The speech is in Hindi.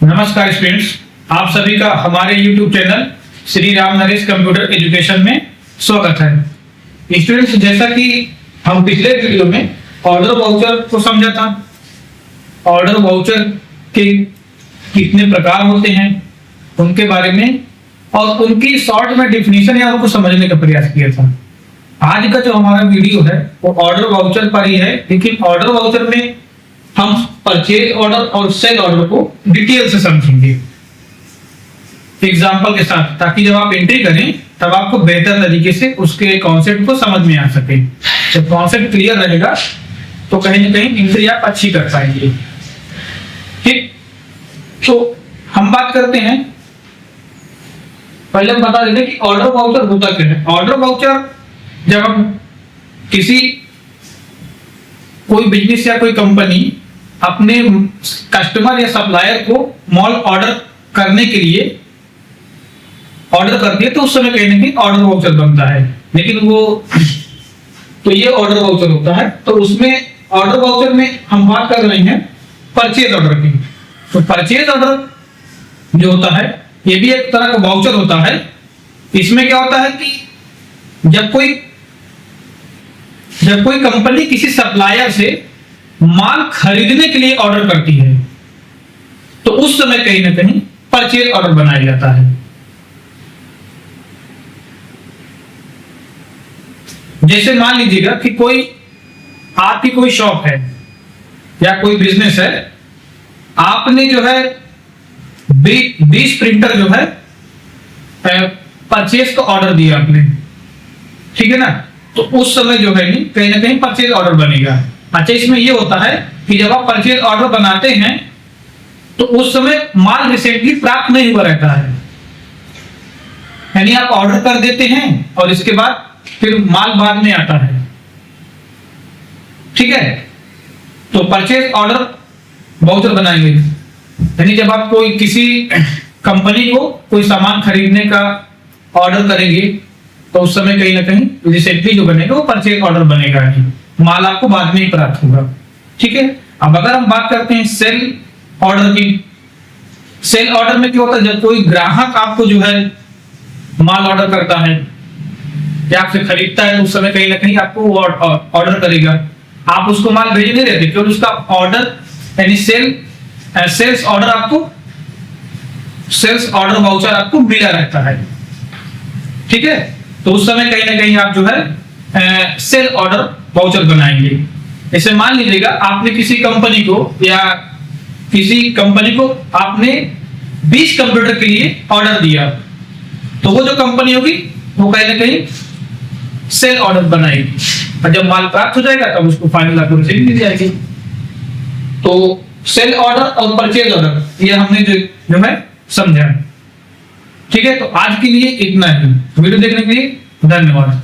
नमस्कार स्टूडेंट्स, आप सभी का हमारे YouTube channel Shri Ram Naresh computer education में स्वागत है। स्टूडेंट्स, जैसा कि हम पिछले वीडियो में ऑर्डर वाउचर को समझा था, ऑर्डर वाउचर के कितने प्रकार होते हैं उनके बारे में और उनकी शॉर्ट में डेफिनेशन या उनको समझने का प्रयास किया था। आज का जो हमारा वीडियो है वो ऑर्डर वाउचर पर ही है, लेकिन ऑर्डर वाउचर में हम परचेज ऑर्डर और सेल ऑर्डर को डिटेल से समझेंगे एग्जांपल के साथ, ताकि जब आप एंट्री करें तब आपको बेहतर तरीके से उसके कॉन्सेप्ट को समझ में आ सके। जब कॉन्सेप्ट क्लियर रहेगा तो कहीं ना कहीं एंट्री आप अच्छी कर पाएंगे। ठीक, तो हम बात करते हैं, पहले हम बता देते हैं कि ऑर्डर वाउचर होता क्या है। ऑर्डर वाउचर जब हम किसी कोई बिजनेस या कोई कंपनी अपने कस्टमर या सप्लायर को माल ऑर्डर करने के लिए ऑर्डर करती है तो उस समय कहीं ना कहीं ऑर्डर वाउचर बनता है। लेकिन वो तो ये ऑर्डर वाउचर होता है। तो उसमें ऑर्डर वाउचर में हम बात कर रहे हैं परचेज ऑर्डर की। तो परचेज ऑर्डर जो होता है ये भी एक तरह का वाउचर होता है। इसमें क्या होता है कि जब कोई कंपनी किसी सप्लायर से माल खरीदने के लिए ऑर्डर करती है तो उस समय कहीं ना कहीं परचेज ऑर्डर बनाया जाता है। जैसे मान लीजिएगा कि आपकी कोई शॉप है या कोई बिजनेस है, आपने जो है 20 प्रिंटर जो है परचेज का ऑर्डर दिया आपने, ठीक है ना। तो उस समय जो है कहीं ना कहीं परचेज ऑर्डर बनेगा। अच्छा, इसमें ये होता है कि जब आप परचेज ऑर्डर बनाते हैं तो उस समय माल रिसेंटली प्राप्त नहीं हुआ रहता है, यानी आप ऑर्डर कर देते हैं और इसके बाद फिर माल बाद में आता है। ठीक है, तो परचेज ऑर्डर वाउचर बनाएंगे, यानी जब आप कोई किसी कंपनी को कोई सामान खरीदने का ऑर्डर करेंगे तो उस समय कहीं ना कहीं रिसेंटली जो बनेगा वो परचेज ऑर्डर बनेगा, माल आपको बाद में ही प्राप्त होगा। ठीक है, अब अगर हम बात करते हैं सेल ऑर्डर की। सेल ऑर्डर में क्या होता है, जब कोई ग्राहक आपको जो है माल ऑर्डर करता है या आपसे खरीदता है तो उस समय कहीं ना कहीं आपको ऑर्डर करेगा, आप उसको माल भेज नहीं देते क्योंकि उसका ऑर्डर यानी सेल्स ऑर्डर वाउचर आपको मिला रहता है। ठीक है, तो उस समय कहीं ना कहीं आप जो है सेल ऑर्डर वाउचर बनाएंगे। जैसे मान लीजिएगा आपने किसी कंपनी को आपने 20 कंप्यूटर के लिए ऑर्डर दिया, तो वो जो कंपनी होगी वो कहीं ना कहीं सेल ऑर्डर बनाएगी और जब माल प्राप्त हो जाएगा तब उसको फाइनल आपको रिसीव मिल जाएगी। तो सेल ऑर्डर और परचेज ऑर्डर ये हमने जो है समझा। ठीक है, तो आज के लिए इतना ही। वीडियो देखने के लिए धन्यवाद।